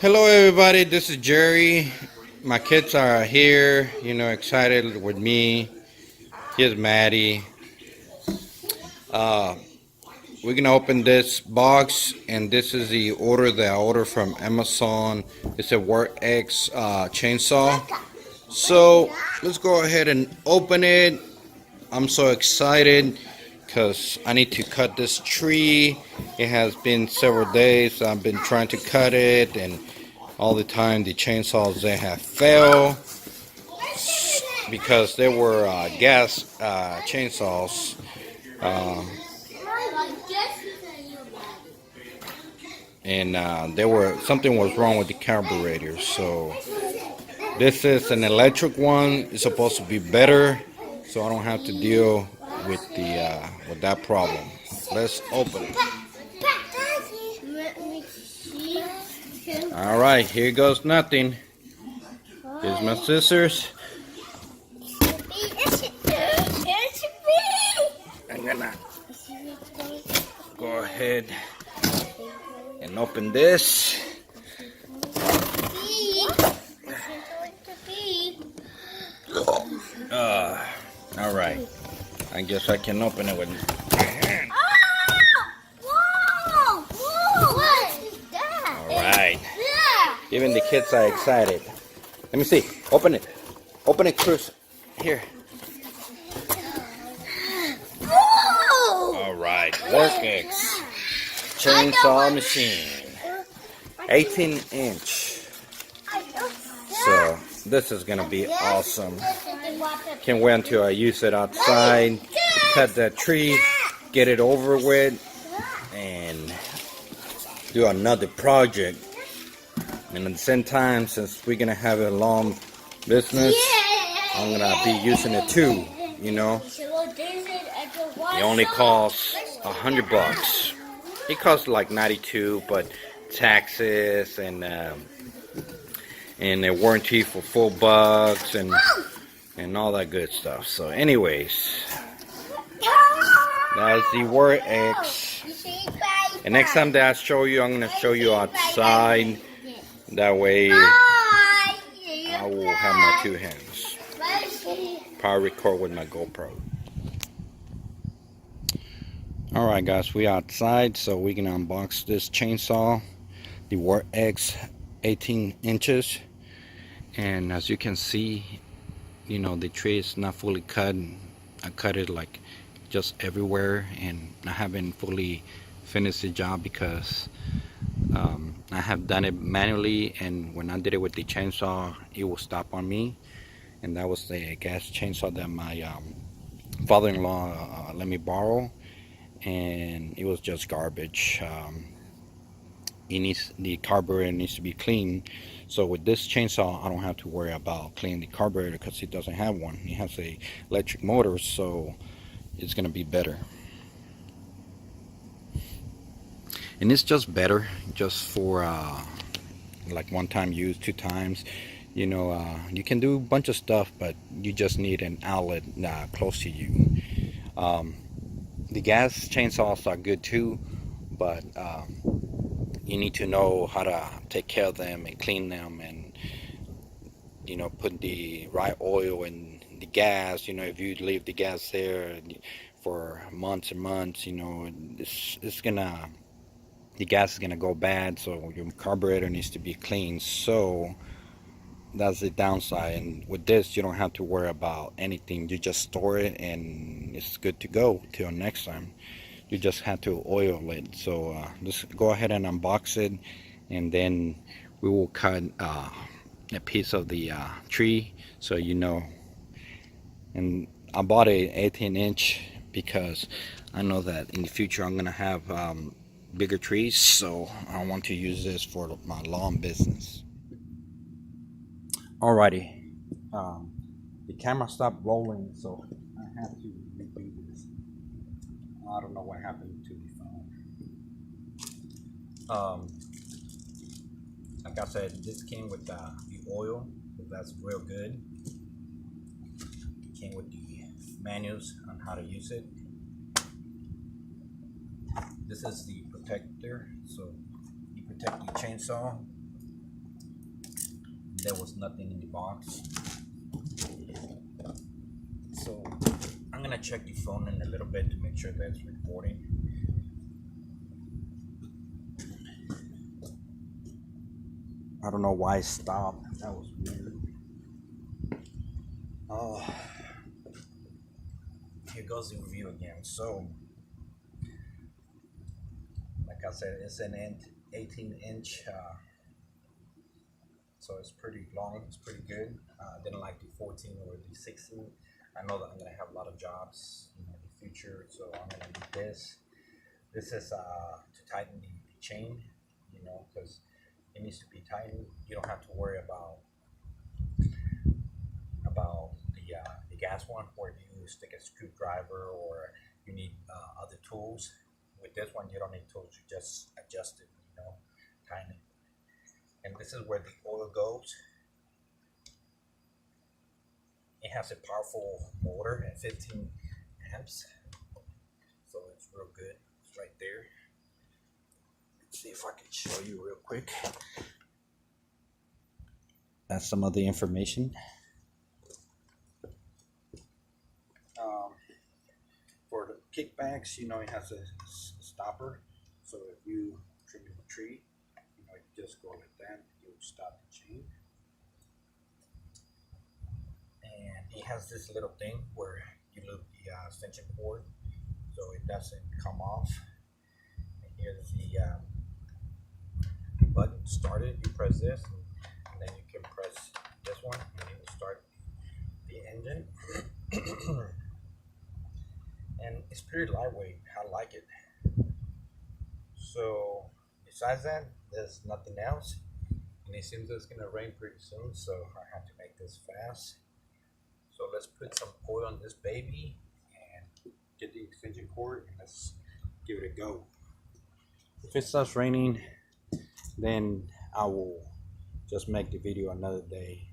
Hello, everybody. This is Jerry. My kids are here, excited with me. Here's Maddie. Uh, we're gonna open this box, and this is the order that I ordered from Amazon. It's a worx chainsaw. So let's go ahead and open it. I'm so excited because I need to cut this tree. It has been several days. I've been trying to cut it, and all the time the chainsaws they have failed because they were gas chainsaws. Um, and there were something was wrong with the carburetor. So this is an electric one. It's supposed to be better, so I don't have to deal with that problem. Let's open it. All right, here goes nothing. Here's my scissors. I'm gonna go ahead and open this. All right. I guess I can open it with my hand. All right. Even the kids are excited. Let me see. Open it. Open it, Cruz. Here. All right. worx chainsaw machine. 18-inch. So this is gonna be awesome. Can't wait until I use it outside. Cut that tree, get it over with, and do another project. And at the same time, since we're gonna have a long business, I'm gonna be using it too. It only costs $100. It costs like 92, but taxes and a warranty for $4 and all that good stuff. So, anyways, that's the worx. And next time that I show you, I'm gonna show you outside. That way, I will have my two hands. Power record with my GoPro. Alright guys, we outside, so we can unbox this chainsaw, the worx 18 inches. And as you can see, the tree is not fully cut. I cut it like just everywhere, and I haven't fully finished the job because I have done it manually, and when I did it with the chainsaw, it will stop on me. And that was the gas chainsaw that my father-in-law let me borrow, and it was just garbage. The carburetor needs to be cleaned. So with this chainsaw, I don't have to worry about cleaning the carburetor because it doesn't have one. It has a electric motor, so it's gonna be better. And it's just better just for like one-time use, 2 times. You can do a bunch of stuff, but you just need an outlet close to you. The gas chainsaws are good too, but you need to know how to take care of them and clean them, and put the right oil in the gas. If you leave the gas there for months and months, the gas is gonna go bad, so your carburetor needs to be clean. So that's the downside. And with this, you don't have to worry about anything. You just store it and it's good to go till next time. You just have to oil it. So just go ahead and unbox it, and then we will cut a piece of the tree, so and I bought a 18-inch because I know that in the future I'm gonna have bigger trees, so I want to use this for my lawn business. Alrighty, the camera stopped rolling, so I have to redo this. I don't know what happened to the phone. Like I said, this came with the oil, so that's real good. It came with the manuals on how to use it. This is the protector, so you protect the chainsaw there was nothing in the box. So I'm gonna check the phone in a little bit to make sure that it's recording. I don't know why it stopped. That was weird. Oh, here goes the review again. So, like I said, it's an 18-inch, so it's pretty long. It's pretty good. I didn't like the 14 or the 16. I know that I'm gonna have a lot of jobs in the future, so I'm gonna need this. This is to tighten the chain, because it needs to be tightened. You don't have to worry about the gas one where you stick a screwdriver or you need other tools. With this one, you don't need tools. You just adjust it, tighten it. And this is where the oil goes. It has a powerful motor at 15 amps, so it's real good. It's right there. Let's see if I can show you real quick. That's some of the information. For the kickbacks, it has a stopper. So if you trim a tree, you just go like that, you stop the chain. And it has this little thing where you loop the extension cord so it doesn't come off. And here's the button to start it. You press this, and then you can press this one, and it will start the engine. And it's pretty lightweight. I like it. So besides that, there's nothing else. And it seems it's gonna rain pretty soon, so I have to make this fast. So let's put some oil on this baby and get the extension cord, and let's give it a go. If it starts raining, then I will just make the video another day.